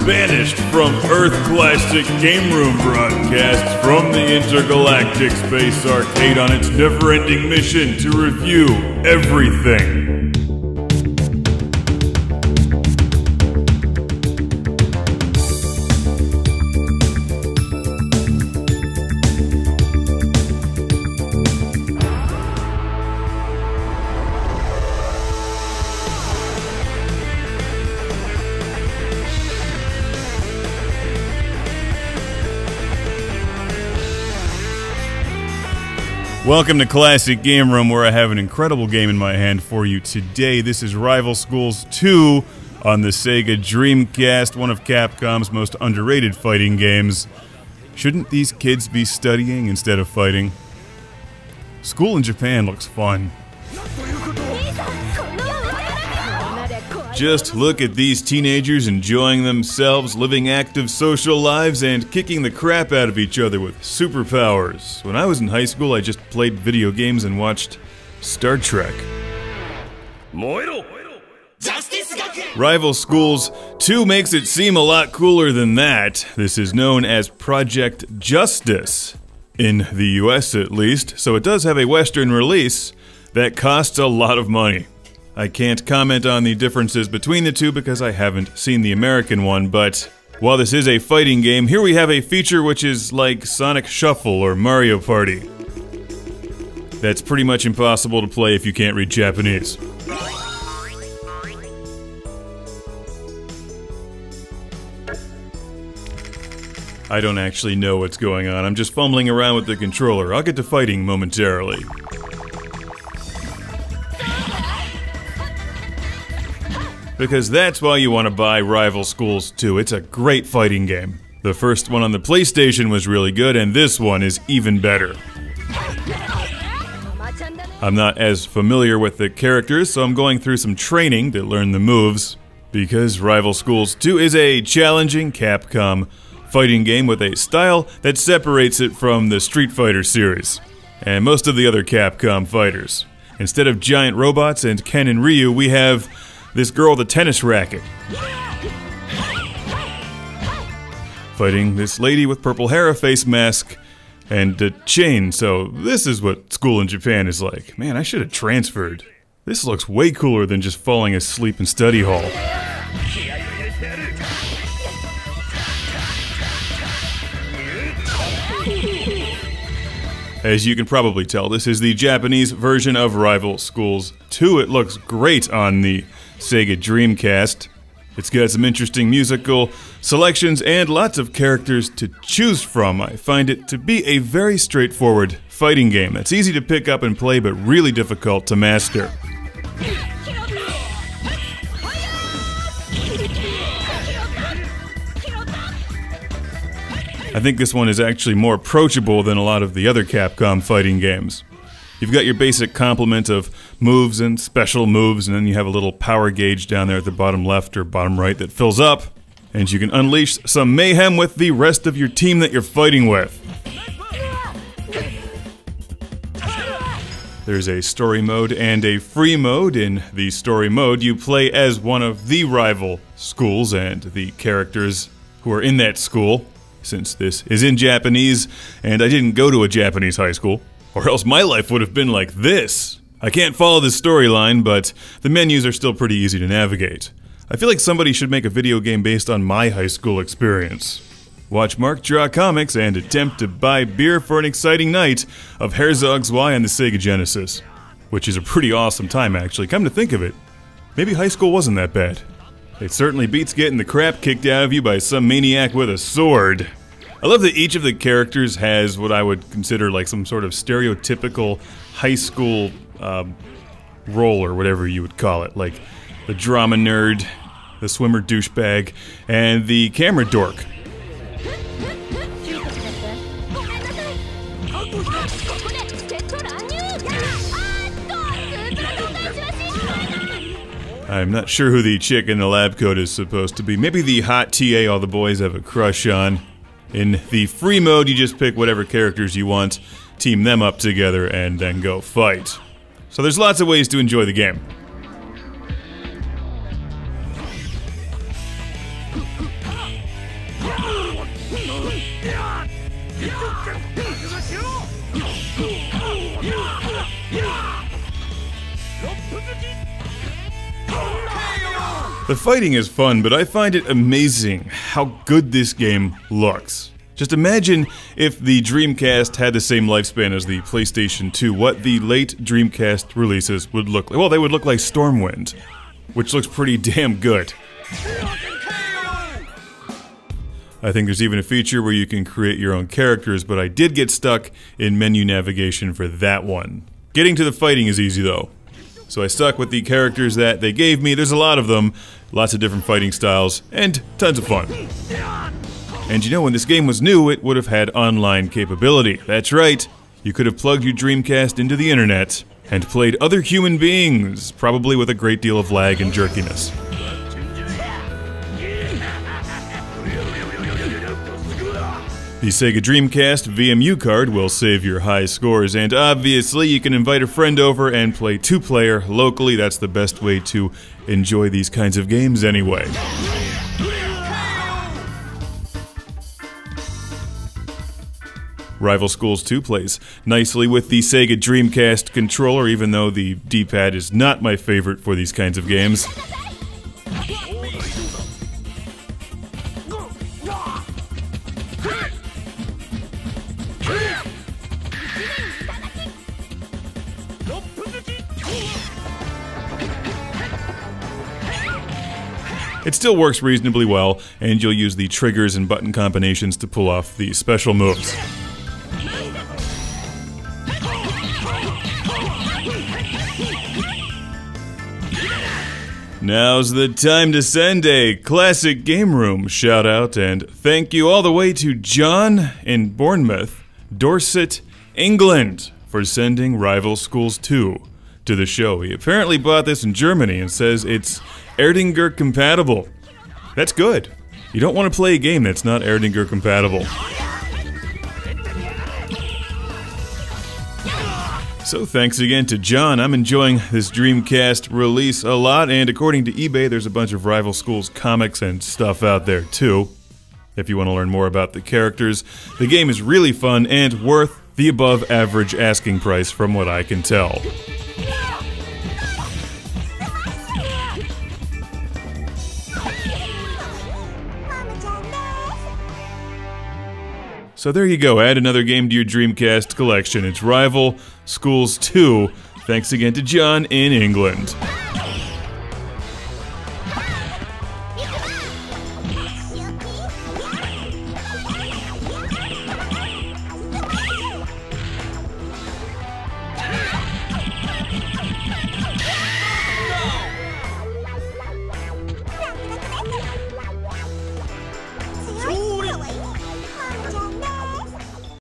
banished from Earth Classic Game Room broadcasts from the Intergalactic Space Arcade on its never-ending mission to review everything. Welcome to Classic Game Room, where I have an incredible game in my hand for you today. This is Rival Schools 2 on the Sega Dreamcast, one of Capcom's most underrated fighting games. Shouldn't these kids be studying instead of fighting? School in Japan looks fun. Just look at these teenagers enjoying themselves, living active social lives, and kicking the crap out of each other with superpowers. When I was in high school, I just played video games and watched Star Trek. Rival Schools 2 makes it seem a lot cooler than that. This is known as Project Justice, in the US at least, so it does have a Western release that costs a lot of money. I can't comment on the differences between the two because I haven't seen the American one, but while this is a fighting game, here we have a feature which is like Sonic Shuffle or Mario Party. That's pretty much impossible to play if you can't read Japanese. I don't actually know what's going on, I'm just fumbling around with the controller. I'll get to fighting momentarily. Because that's why you want to buy Rival Schools 2. It's a great fighting game. The first one on the PlayStation was really good, and this one is even better. I'm not as familiar with the characters, so I'm going through some training to learn the moves. Because Rival Schools 2 is a challenging Capcom fighting game with a style that separates it from the Street Fighter series, and most of the other Capcom fighters. Instead of giant robots and Ken and Ryu, we have this girl with a tennis racket fighting this lady with purple hair, a face mask, and a chain. So this is what school in Japan is like. Man, I should have transferred. This looks way cooler than just falling asleep in study hall. As you can probably tell, this is the Japanese version of Rival Schools 2. It looks great on the Sega Dreamcast. It's got some interesting musical selections and lots of characters to choose from. I find it to be a very straightforward fighting game that's easy to pick up and play, but really difficult to master. I think this one is actually more approachable than a lot of the other Capcom fighting games. You've got your basic complement of moves and special moves, and then you have a little power gauge down there at the bottom left or bottom right that fills up, and you can unleash some mayhem with the rest of your team that you're fighting with. There's a story mode and a free mode. In the story mode, you play as one of the rival schools and the characters who are in that school, since this is in Japanese, and I didn't go to a Japanese high school. Or else my life would have been like this. I can't follow the storyline, but the menus are still pretty easy to navigate. I feel like somebody should make a video game based on my high school experience. Watch Mark draw comics and attempt to buy beer for an exciting night of Herzog's Y on the Sega Genesis. Which is a pretty awesome time, actually. Come to think of it, maybe high school wasn't that bad. It certainly beats getting the crap kicked out of you by some maniac with a sword. I love that each of the characters has what I would consider like some sort of stereotypical high school role or whatever you would call it. Like the drama nerd, the swimmer douchebag, and the camera dork. I'm not sure who the chick in the lab coat is supposed to be. Maybe the hot TA all the boys have a crush on. In the free mode, you just pick whatever characters you want, team them up together, and then go fight. So there's lots of ways to enjoy the game. The fighting is fun, but I find it amazing how good this game looks. Just imagine if the Dreamcast had the same lifespan as the PlayStation 2, what the late Dreamcast releases would look like. Well, they would look like Stormwind, which looks pretty damn good. I think there's even a feature where you can create your own characters, but I did get stuck in menu navigation for that one. Getting to the fighting is easy though. So I stuck with the characters that they gave me. There's a lot of them, lots of different fighting styles, and tons of fun. And you know, when this game was new, it would have had online capability. That's right, you could have plugged your Dreamcast into the internet and played other human beings, probably with a great deal of lag and jerkiness. The Sega Dreamcast VMU card will save your high scores, and obviously you can invite a friend over and play two-player locally. That's the best way to enjoy these kinds of games anyway. Rival Schools 2 plays nicely with the Sega Dreamcast controller, even though the D-pad is not my favorite for these kinds of games. It still works reasonably well, and you'll use the triggers and button combinations to pull off the special moves. Now's the time to send a classic game room shout out and thank you all the way to John in Bournemouth, Dorset, England, for sending Rival Schools 2 to the show. He apparently bought this in Germany and says it's Erdinger compatible. That's good. You don't want to play a game that's not Erdinger compatible. So thanks again to John. I'm enjoying this Dreamcast release a lot, and according to eBay, there's a bunch of Rival Schools comics and stuff out there too. If you want to learn more about the characters, the game is really fun and worth the above average asking price from what I can tell. So there you go, add another game to your Dreamcast collection. It's Rival Schools 2. Thanks again to John in England.